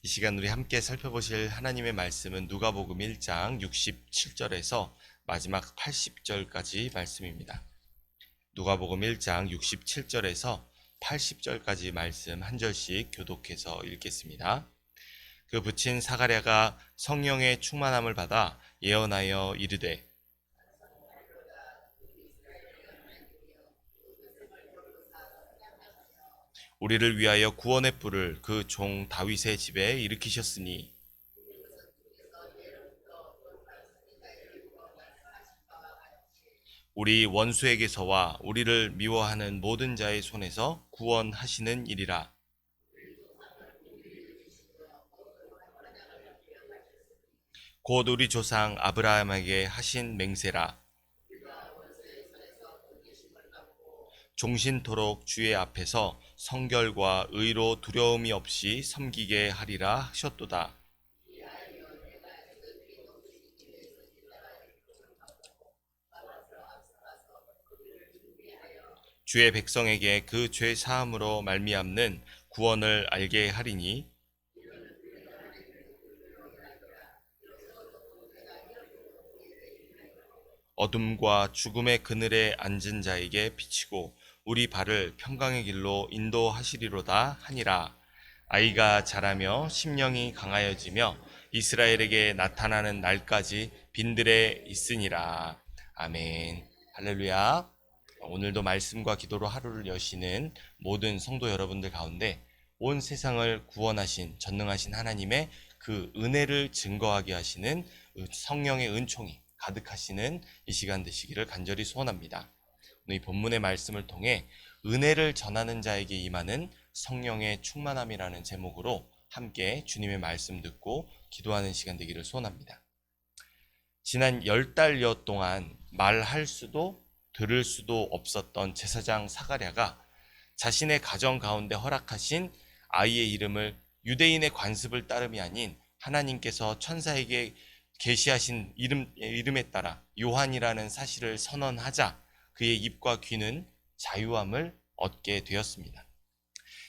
이 시간 우리 함께 살펴보실 하나님의 말씀은 누가복음 1장 67절에서 마지막 80절까지 말씀입니다. 누가복음 1장 67절에서 80절까지 말씀 한 절씩 교독해서 읽겠습니다. 그 부친 사가랴가 성령의 충만함을 받아 예언하여 이르되 우리를 위하여 구원의 뿔을 그 종 다윗의 집에 일으키셨으니 우리 원수에게서와 우리를 미워하는 모든 자의 손에서 구원하시는 일이라. 곧 우리 조상 아브라함에게 하신 맹세라. 종신토록 주의 앞에서 성결과 의로 두려움이 없이 섬기게 하리라 하셨도다. 주의 백성에게 그 죄 사함으로 말미암는 구원을 알게 하리니 어둠과 죽음의 그늘에 앉은 자에게 비치고 우리 발을 평강의 길로 인도하시리로다 하니라. 아이가 자라며 심령이 강하여지며 이스라엘에게 나타나는 날까지 빈들에 있으니라. 아멘. 할렐루야. 오늘도 말씀과 기도로 하루를 여시는 모든 성도 여러분들 가운데 온 세상을 구원하신 전능하신 하나님의 그 은혜를 증거하게 하시는 성령의 은총이 가득하시는 이 시간 되시기를 간절히 소원합니다. 오늘 이 본문의 말씀을 통해 은혜를 전하는 자에게 임하는 성령의 충만함이라는 제목으로 함께 주님의 말씀 듣고 기도하는 시간 되기를 소원합니다. 지난 10달여 동안 말할 수도 들을 수도 없었던 제사장 사가랴가 자신의 가정 가운데 허락하신 아이의 이름을 유대인의 관습을 따름이 아닌 하나님께서 천사에게 계시하신 이름에 따라 요한이라는 사실을 선언하자 그의 입과 귀는 자유함을 얻게 되었습니다.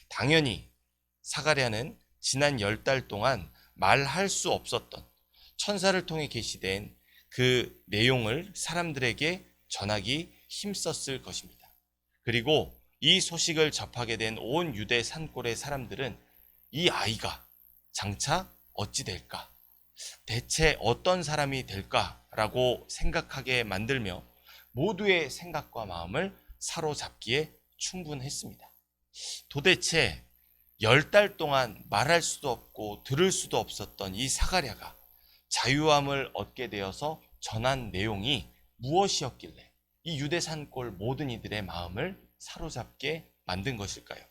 당연히 사가랴는 지난 10달 동안 말할 수 없었던 천사를 통해 계시된 그 내용을 사람들에게 전하기 힘썼을 것입니다. 그리고 이 소식을 접하게 된 온 유대 산골의 사람들은 이 아이가 장차 어찌 될까? 대체 어떤 사람이 될까라고 생각하게 만들며 모두의 생각과 마음을 사로잡기에 충분했습니다. 도대체 10달 동안 말할 수도 없고 들을 수도 없었던 이 사가랴가 자유함을 얻게 되어서 전한 내용이 무엇이었길래 이 유대 산골 모든 이들의 마음을 사로잡게 만든 것일까요?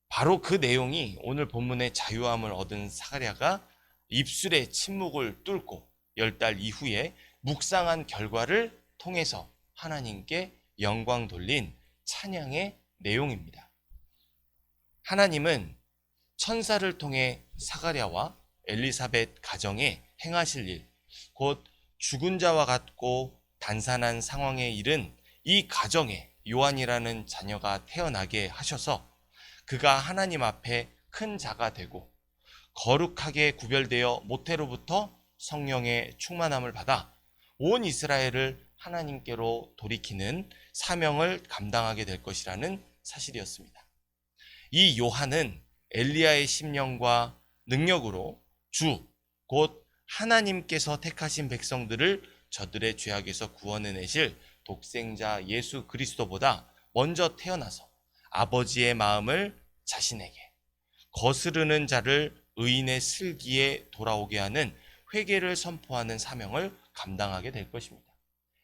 바로 그 내용이 오늘 본문의 자유함을 얻은 사가랴가 입술의 침묵을 뚫고 10달 이후에 묵상한 결과를 통해서 하나님께 영광 돌린 찬양의 내용입니다. 하나님은 천사를 통해 사가랴와 엘리사벳 가정에 행하실 일, 곧 죽은 자와 같고 단산한 상황에 이른 이 가정에 요한이라는 자녀가 태어나게 하셔서 그가 하나님 앞에 큰 자가 되고 거룩하게 구별되어 모태로부터 성령의 충만함을 받아 온 이스라엘을 하나님께로 돌이키는 사명을 감당하게 될 것이라는 사실이었습니다. 이 요한은 엘리야의 심령과 능력으로 곧 하나님께서 택하신 백성들을 저들의 죄악에서 구원해내실 독생자 예수 그리스도보다 먼저 태어나서 아버지의 마음을 자신에게 거스르는 자를 의인의 슬기에 돌아오게 하는 회개를 선포하는 사명을 감당하게 될 것입니다.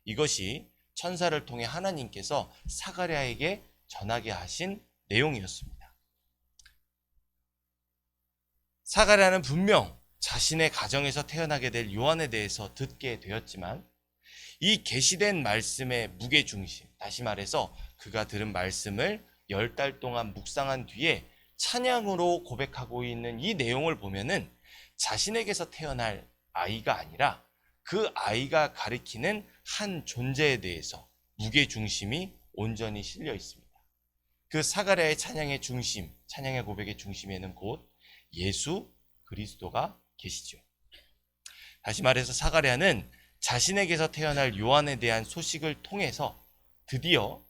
이것이 천사를 통해 하나님께서 사가랴에게 전하게 하신 내용이었습니다. 사가랴는 분명 자신의 가정에서 태어나게 될 요한에 대해서 듣게 되었지만 이 계시된 말씀의 무게중심, 다시 말해서 그가 들은 말씀을 10달 동안 묵상한 뒤에 찬양으로 고백하고 있는 이 내용을 보면은 자신에게서 태어날 아이가 아니라 그 아이가 가리키는 한 존재에 대해서 무게중심이 온전히 실려 있습니다. 그 사가랴의 찬양의 중심, 찬양의 고백의 중심에는 곧 예수 그리스도가 계시죠. 다시 말해서 사가랴는 자신에게서 태어날 요한에 대한 소식을 통해서 드디어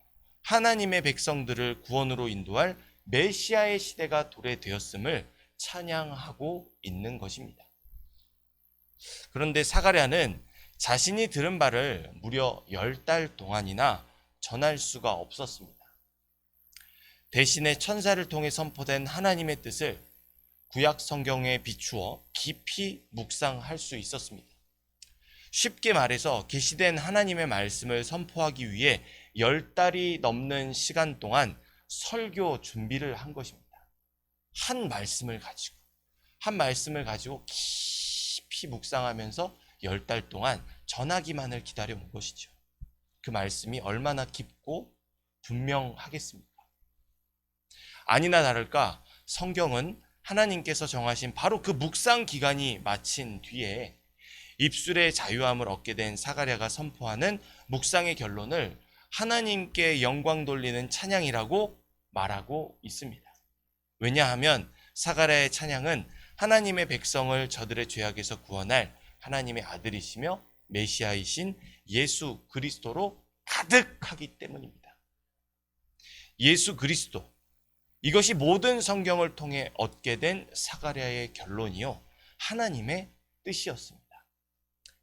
하나님의 백성들을 구원으로 인도할 메시아의 시대가 도래되었음을 찬양하고 있는 것입니다. 그런데 사가랴는 자신이 들은 바를 무려 10달 동안이나 전할 수가 없었습니다. 대신에 천사를 통해 선포된 하나님의 뜻을 구약 성경에 비추어 깊이 묵상할 수 있었습니다. 쉽게 말해서 계시된 하나님의 말씀을 선포하기 위해 10달이 넘는 시간 동안 설교 준비를 한 것입니다. 한 말씀을 가지고 깊이 묵상하면서 10달 동안 전하기만을 기다려 온 것이죠. 그 말씀이 얼마나 깊고 분명하겠습니까? 아니나 다를까 성경은 하나님께서 정하신 바로 그 묵상 기간이 마친 뒤에 입술의 자유함을 얻게 된 사가랴가 선포하는 묵상의 결론을 하나님께 영광 돌리는 찬양이라고 말하고 있습니다. 왜냐하면 사가랴의 찬양은 하나님의 백성을 저들의 죄악에서 구원할 하나님의 아들이시며 메시아이신 예수 그리스도로 가득하기 때문입니다. 예수 그리스도, 이것이 모든 성경을 통해 얻게 된 사가랴의 결론이요 하나님의 뜻이었습니다.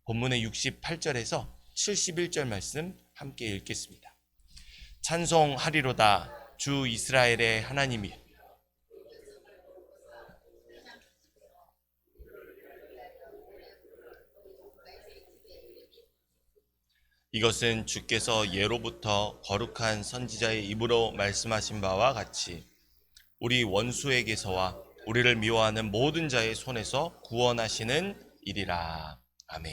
본문의 68절에서 71절 말씀 함께 읽겠습니다. 찬송하리로다 주 이스라엘의 하나님이 이것은 주께서 예로부터 거룩한 선지자의 입으로 말씀하신 바와 같이 우리 원수에게서와 우리를 미워하는 모든 자의 손에서 구원하시는 일이라. 아멘.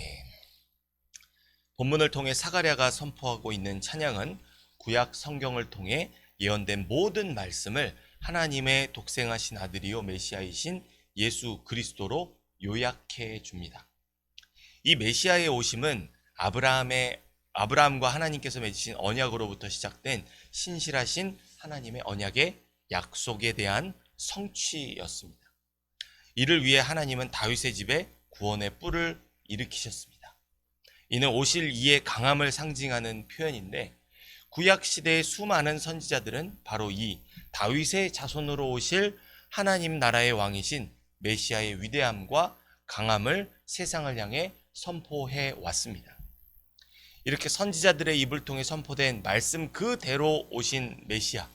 본문을 통해 사가랴가 선포하고 있는 찬양은 구약 성경을 통해 예언된 모든 말씀을 하나님의 독생하신 아들이요 메시아이신 예수 그리스도로 요약해 줍니다. 이 메시아의 오심은 아브라함과 하나님께서 맺으신 언약으로부터 시작된 신실하신 하나님의 언약의 약속에 대한 성취였습니다. 이를 위해 하나님은 다윗의 집에 구원의 뿔을 일으키셨습니다. 이는 오실 이의 강함을 상징하는 표현인데 구약 시대의 수많은 선지자들은 바로 이 다윗의 자손으로 오실 하나님 나라의 왕이신 메시아의 위대함과 강함을 세상을 향해 선포해 왔습니다. 이렇게 선지자들의 입을 통해 선포된 말씀 그대로 오신 메시아는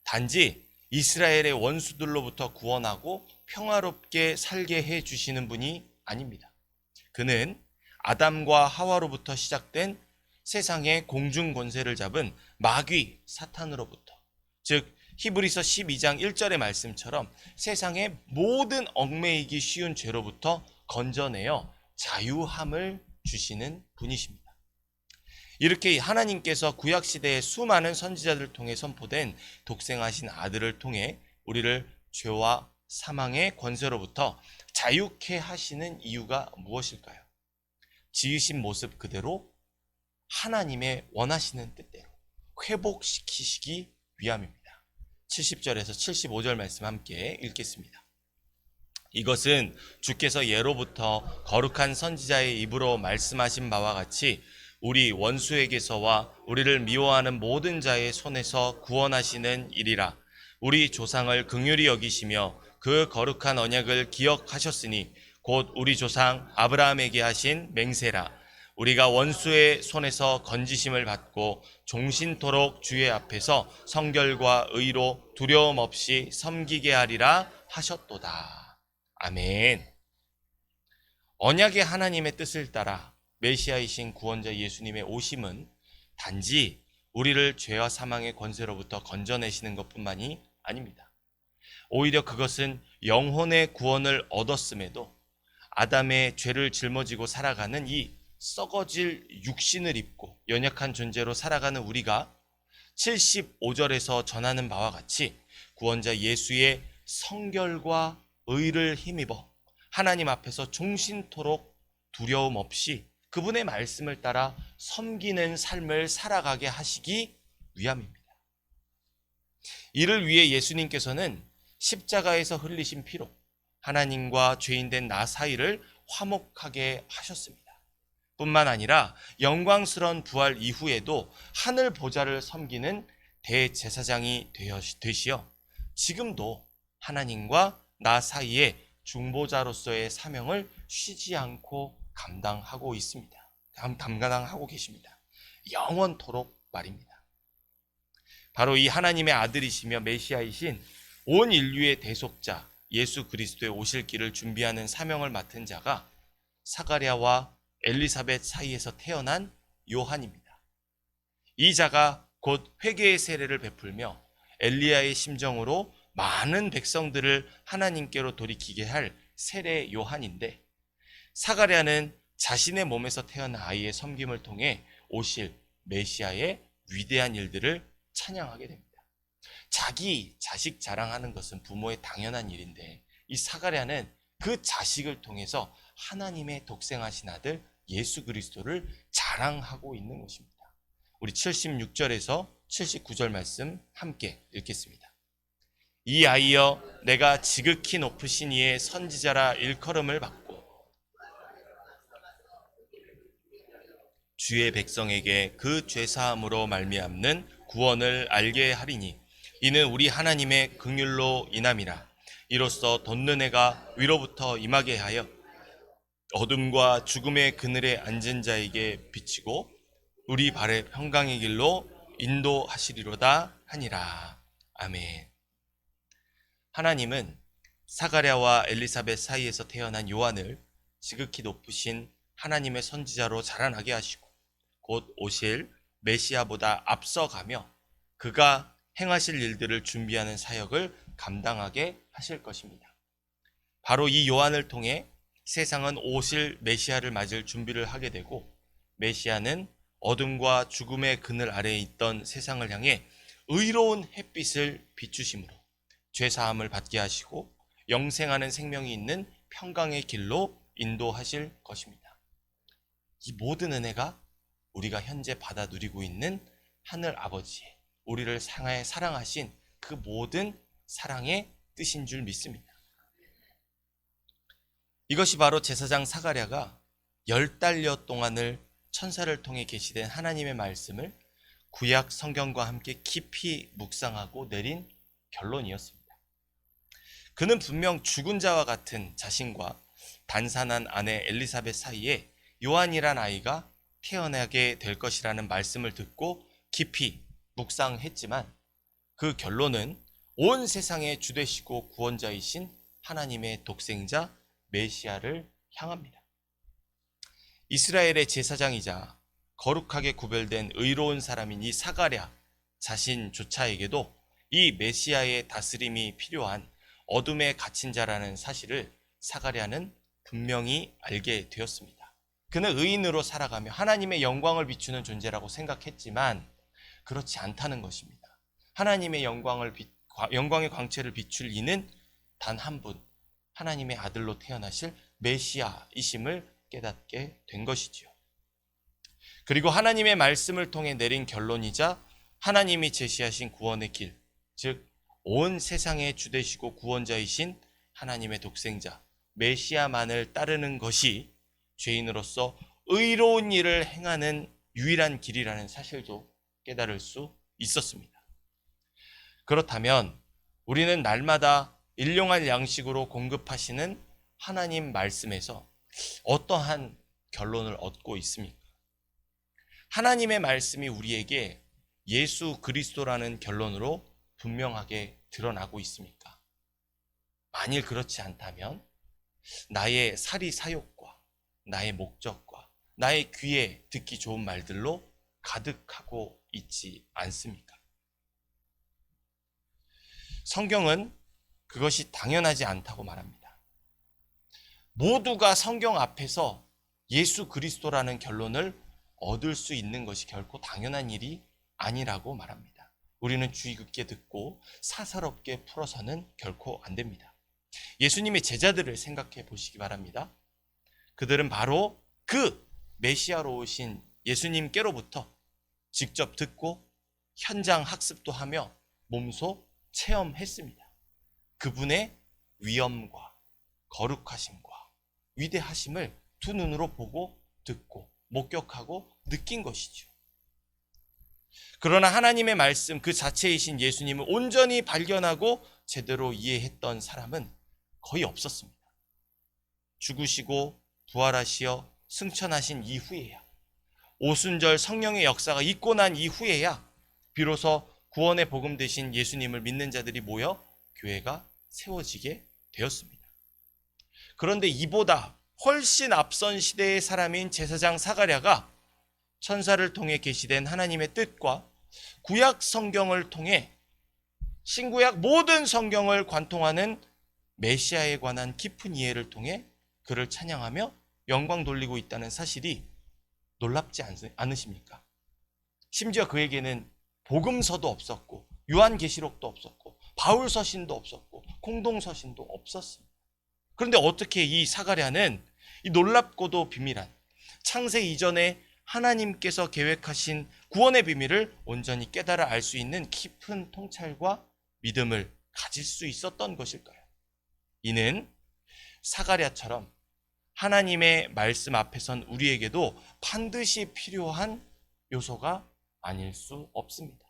단지 이스라엘의 원수들로부터 구원하고 평화롭게 살게 해 주시는 분이 아닙니다. 그는 아담과 하와로부터 시작된 세상의 공중 권세를 잡은 마귀 사탄으로부터, 즉 히브리서 12장 1절의 말씀처럼 세상의 모든 얽매이기 쉬운 죄로부터 건져내어 자유함을 주시는 분이십니다. 이렇게 하나님께서 구약시대의 수많은 선지자들을 통해 선포된 독생하신 아들을 통해 우리를 죄와 사망의 권세로부터 자유케 하시는 이유가 무엇일까요? 지으신 모습 그대로 하나님의 원하시는 뜻대로 회복시키시기 위함입니다. 70절에서 75절 말씀 함께 읽겠습니다. 이것은 주께서 예로부터 거룩한 선지자의 입으로 말씀하신 바와 같이 우리 원수에게서와 우리를 미워하는 모든 자의 손에서 구원하시는 일이라. 우리 조상을 긍휼히 여기시며 그 거룩한 언약을 기억하셨으니 곧 우리 조상 아브라함에게 하신 맹세라. 우리가 원수의 손에서 건지심을 받고 종신토록 주의 앞에서 성결과 의로 두려움 없이 섬기게 하리라 하셨도다. 아멘. 언약의 하나님의 뜻을 따라 메시아이신 구원자 예수님의 오심은 단지 우리를 죄와 사망의 권세로부터 건져내시는 것뿐만이 아닙니다. 오히려 그것은 영혼의 구원을 얻었음에도 아담의 죄를 짊어지고 살아가는 이 썩어질 육신을 입고 연약한 존재로 살아가는 우리가 75절에서 전하는 바와 같이 구원자 예수의 성결과 의를 힘입어 하나님 앞에서 종신토록 두려움 없이 그분의 말씀을 따라 섬기는 삶을 살아가게 하시기 위함입니다. 이를 위해 예수님께서는 십자가에서 흘리신 피로 하나님과 죄인된 나 사이를 화목하게 하셨습니다. 뿐만 아니라 영광스러운 부활 이후에도 하늘 보좌를 섬기는 대제사장이 되시어 지금도 하나님과 나 사이에 중보자로서의 사명을 쉬지 않고 감당하고 있습니다. 감당하고 계십니다. 영원토록 말입니다. 바로 이 하나님의 아들이시며 메시아이신 온 인류의 대속자 예수 그리스도의 오실 길을 준비하는 사명을 맡은 자가 사가랴와 엘리사벳 사이에서 태어난 요한입니다. 이 자가 곧 회개의 세례를 베풀며 엘리야의 심정으로 많은 백성들을 하나님께로 돌이키게 할 세례 요한인데, 사가랴는 자신의 몸에서 태어난 아이의 섬김을 통해 오실 메시아의 위대한 일들을 찬양하게 됩니다. 자기 자식 자랑하는 것은 부모의 당연한 일인데, 이 사가랴는 그 자식을 통해서 하나님의 독생하신 아들 예수 그리스도를 자랑하고 있는 것입니다. 우리 76절에서 79절 말씀 함께 읽겠습니다. 이 아이여, 내가 지극히 높으신 이의 선지자라 일컬음을 받고 주의 백성에게 그 죄사함으로 말미암는 구원을 알게 하리니 이는 우리 하나님의 긍휼로 인함이라. 이로써 돋는 해가 위로부터 임하게 하여 어둠과 죽음의 그늘에 앉은 자에게 비치고 우리 발의 평강의 길로 인도하시리로다 하니라. 아멘. 하나님은 사가랴와 엘리사벳 사이에서 태어난 요한을 지극히 높으신 하나님의 선지자로 자라나게 하시고 곧 오실 메시아보다 앞서가며 그가 행하실 일들을 준비하는 사역을 감당하게 하실 것입니다. 바로 이 요한을 통해 세상은 오실 메시아를 맞을 준비를 하게 되고, 메시아는 어둠과 죽음의 그늘 아래에 있던 세상을 향해 의로운 햇빛을 비추심으로 죄사함을 받게 하시고 영생하는 생명이 있는 평강의 길로 인도하실 것입니다. 이 모든 은혜가 우리가 현재 받아 누리고 있는 하늘 아버지의 우리를 사랑하신 그 모든 사랑의 뜻인 줄 믿습니다. 이것이 바로 제사장 사가랴가 10달여 동안을 천사를 통해 계시된 하나님의 말씀을 구약 성경과 함께 깊이 묵상하고 내린 결론이었습니다. 그는 분명 죽은 자와 같은 자신과 단산한 아내 엘리사벳 사이에 요한이란 아이가 태어나게 될 것이라는 말씀을 듣고 깊이 묵상했지만, 그 결론은 온 세상의 주되시고 구원자이신 하나님의 독생자 메시아를 향합니다. 이스라엘의 제사장이자 거룩하게 구별된 의로운 사람인 이 사가랴 자신조차에게도 이 메시아의 다스림이 필요한 어둠에 갇힌 자라는 사실을 사가랴는 분명히 알게 되었습니다. 그는 의인으로 살아가며 하나님의 영광을 비추는 존재라고 생각했지만 그렇지 않다는 것입니다. 하나님의 영광의 광채를 비출 이는 단 한 분, 하나님의 아들로 태어나실 메시아이심을 깨닫게 된 것이지요. 그리고 하나님의 말씀을 통해 내린 결론이자 하나님이 제시하신 구원의 길, 즉 온 세상의 주되시고 구원자이신 하나님의 독생자 메시아만을 따르는 것이 죄인으로서 의로운 일을 행하는 유일한 길이라는 사실도 깨달을 수 있었습니다. 그렇다면 우리는 날마다 일용할 양식으로 공급하시는 하나님 말씀에서 어떠한 결론을 얻고 있습니까? 하나님의 말씀이 우리에게 예수 그리스도라는 결론으로 분명하게 드러나고 있습니까? 만일 그렇지 않다면 나의 사리 사욕과 나의 목적과 나의 귀에 듣기 좋은 말들로 가득하고 있지 않습니까? 성경은 그것이 당연하지 않다고 말합니다. 모두가 성경 앞에서 예수 그리스도라는 결론을 얻을 수 있는 것이 결코 당연한 일이 아니라고 말합니다. 우리는 주의 깊게 듣고 사사롭게 풀어서는 결코 안 됩니다. 예수님의 제자들을 생각해 보시기 바랍니다. 그들은 바로 그 메시아로 오신 예수님께로부터 직접 듣고 현장 학습도 하며 몸소 체험했습니다. 그분의 위엄과 거룩하심과 위대하심을 두 눈으로 보고 듣고 목격하고 느낀 것이죠. 그러나 하나님의 말씀 그 자체이신 예수님을 온전히 발견하고 제대로 이해했던 사람은 거의 없었습니다. 죽으시고 부활하시어 승천하신 이후에야, 오순절 성령의 역사가 있고 난 이후에야 비로소 구원의 복음 되신 예수님을 믿는 자들이 모여 교회가 세워지게 되었습니다. 그런데 이보다 훨씬 앞선 시대의 사람인 제사장 사가랴가 천사를 통해 계시된 하나님의 뜻과 구약 성경을 통해 신구약 모든 성경을 관통하는 메시아에 관한 깊은 이해를 통해 그를 찬양하며 영광 돌리고 있다는 사실이 놀랍지 않으십니까? 심지어 그에게는 복음서도 없었고 요한계시록도 없었고 바울서신도 없었고 공동서신도 없었습니다. 그런데 어떻게 이 사가랴는 이 놀랍고도 비밀한 창세 이전에 하나님께서 계획하신 구원의 비밀을 온전히 깨달아 알 수 있는 깊은 통찰과 믿음을 가질 수 있었던 것일까요? 이는 사가랴처럼 하나님의 말씀 앞에선 우리에게도 반드시 필요한 요소가 아닐 수 없습니다.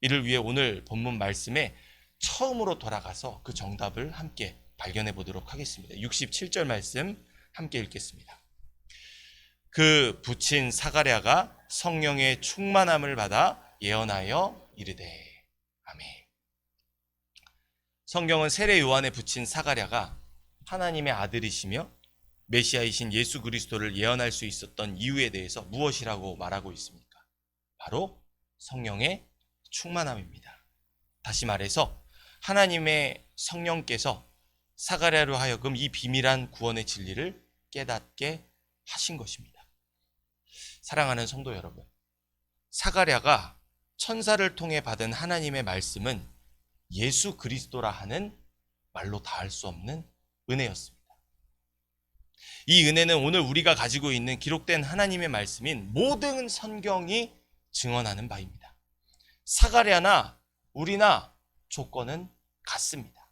이를 위해 오늘 본문 말씀에 처음으로 돌아가서 그 정답을 함께 발견해 보도록 하겠습니다. 67절 말씀 함께 읽겠습니다. 그 부친 사가랴가 성령의 충만함을 받아 예언하여 이르되. 아멘. 성경은 세례 요한에 부친 사가랴가 하나님의 아들이시며 메시아이신 예수 그리스도를 예언할 수 있었던 이유에 대해서 무엇이라고 말하고 있습니까? 바로 성령의 충만함입니다. 다시 말해서 하나님의 성령께서 사가랴로 하여금 이 비밀한 구원의 진리를 깨닫게 하신 것입니다. 사랑하는 성도 여러분, 사가랴가 천사를 통해 받은 하나님의 말씀은 예수 그리스도라 하는 말로 다할 수 없는 은혜였습니다. 이 은혜는 오늘 우리가 가지고 있는 기록된 하나님의 말씀인 모든 성경이 증언하는 바입니다. 사가랴나 우리나 조건은 같습니다.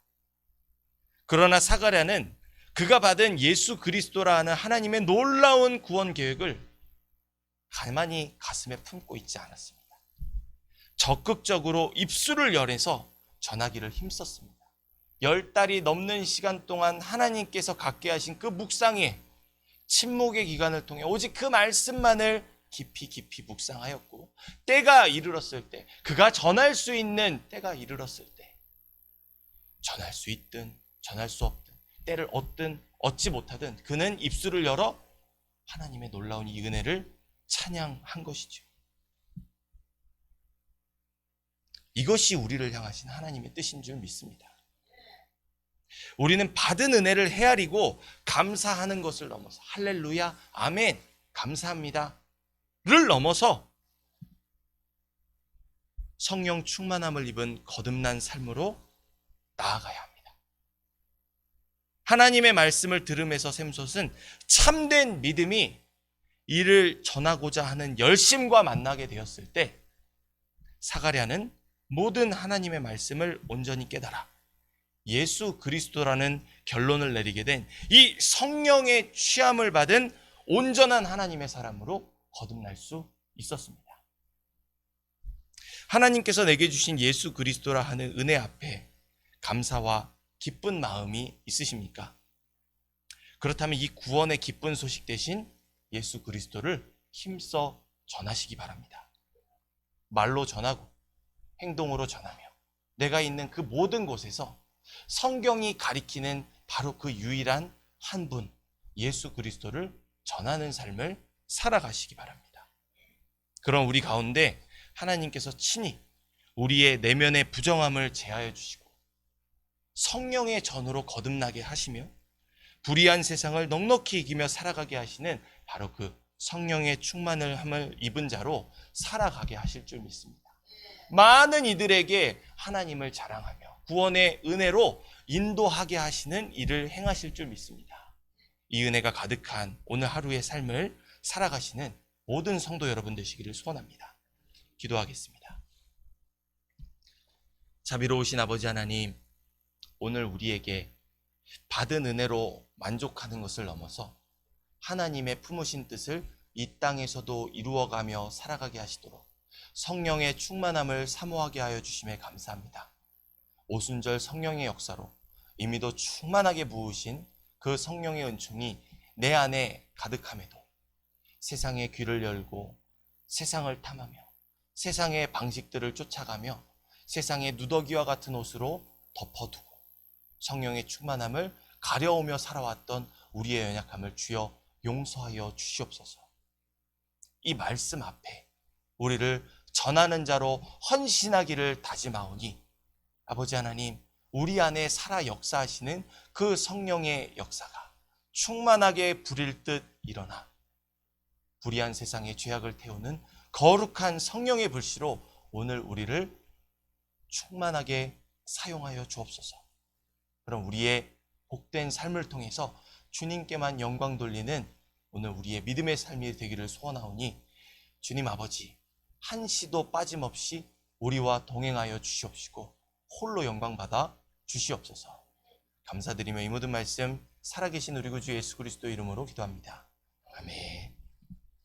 그러나 사가랴는 그가 받은 예수 그리스도라 하는 하나님의 놀라운 구원 계획을 가만히 가슴에 품고 있지 않았습니다. 적극적으로 입술을 열어서 전하기를 힘썼습니다. 10달이 넘는 시간 동안 하나님께서 갖게 하신 그 묵상에 침묵의 기간을 통해 오직 그 말씀만을 깊이 묵상하였고, 때가 이르렀을 때, 그가 전할 수 있는 때가 이르렀을 때, 전할 수 있든 전할 수 없든 때를 얻든 얻지 못하든 그는 입술을 열어 하나님의 놀라운 이 은혜를 찬양한 것이죠. 이것이 우리를 향하신 하나님의 뜻인 줄 믿습니다. 우리는 받은 은혜를 헤아리고 감사하는 것을 넘어서 할렐루야, 아멘, 감사합니다 를 넘어서 성령 충만함을 입은 거듭난 삶으로 나아가야 합니다. 하나님의 말씀을 들음에서 샘솟은 참된 믿음이 이를 전하고자 하는 열심과 만나게 되었을 때 사가랴는 모든 하나님의 말씀을 온전히 깨달아 예수 그리스도라는 결론을 내리게 된 이 성령의 취함을 받은 온전한 하나님의 사람으로 거듭날 수 있었습니다. 하나님께서 내게 주신 예수 그리스도라 하는 은혜 앞에 감사와 기쁜 마음이 있으십니까? 그렇다면 이 구원의 기쁜 소식 대신 예수 그리스도를 힘써 전하시기 바랍니다. 말로 전하고 행동으로 전하며 내가 있는 그 모든 곳에서 성경이 가리키는 바로 그 유일한 한 분 예수 그리스도를 전하는 삶을 살아가시기 바랍니다. 그럼 우리 가운데 하나님께서 친히 우리의 내면의 부정함을 제하여 주시고 성령의 전으로 거듭나게 하시며 불의한 세상을 넉넉히 이기며 살아가게 하시는 바로 그 성령의 충만함을 입은 자로 살아가게 하실 줄 믿습니다. 많은 이들에게 하나님을 자랑하며 구원의 은혜로 인도하게 하시는 일을 행하실 줄 믿습니다. 이 은혜가 가득한 오늘 하루의 삶을 살아가시는 모든 성도 여러분 되시기를 소원합니다. 기도하겠습니다. 자비로우신 아버지 하나님, 오늘 우리에게 받은 은혜로 만족하는 것을 넘어서 하나님의 품으신 뜻을 이 땅에서도 이루어가며 살아가게 하시도록 성령의 충만함을 사모하게 하여 주심에 감사합니다. 오순절 성령의 역사로 이미도 충만하게 부으신 그 성령의 은총이 내 안에 가득함에도 세상의 귀를 열고 세상을 탐하며 세상의 방식들을 쫓아가며 세상의 누더기와 같은 옷으로 덮어두고 성령의 충만함을 가려우며 살아왔던 우리의 연약함을 주여 용서하여 주시옵소서. 이 말씀 앞에 우리를 전하는 자로 헌신하기를 다짐하오니 아버지 하나님, 우리 안에 살아 역사하시는 그 성령의 역사가 충만하게 부릴 듯 일어나 불의한 세상의 죄악을 태우는 거룩한 성령의 불씨로 오늘 우리를 충만하게 사용하여 주옵소서. 그럼 우리의 복된 삶을 통해서 주님께만 영광 돌리는 오늘 우리의 믿음의 삶이 되기를 소원하오니 주님 아버지, 한시도 빠짐없이 우리와 동행하여 주시옵시고 홀로 영광 받아 주시옵소서. 감사드리며 이 모든 말씀 살아계신 우리 구주 예수 그리스도 이름으로 기도합니다. 아멘.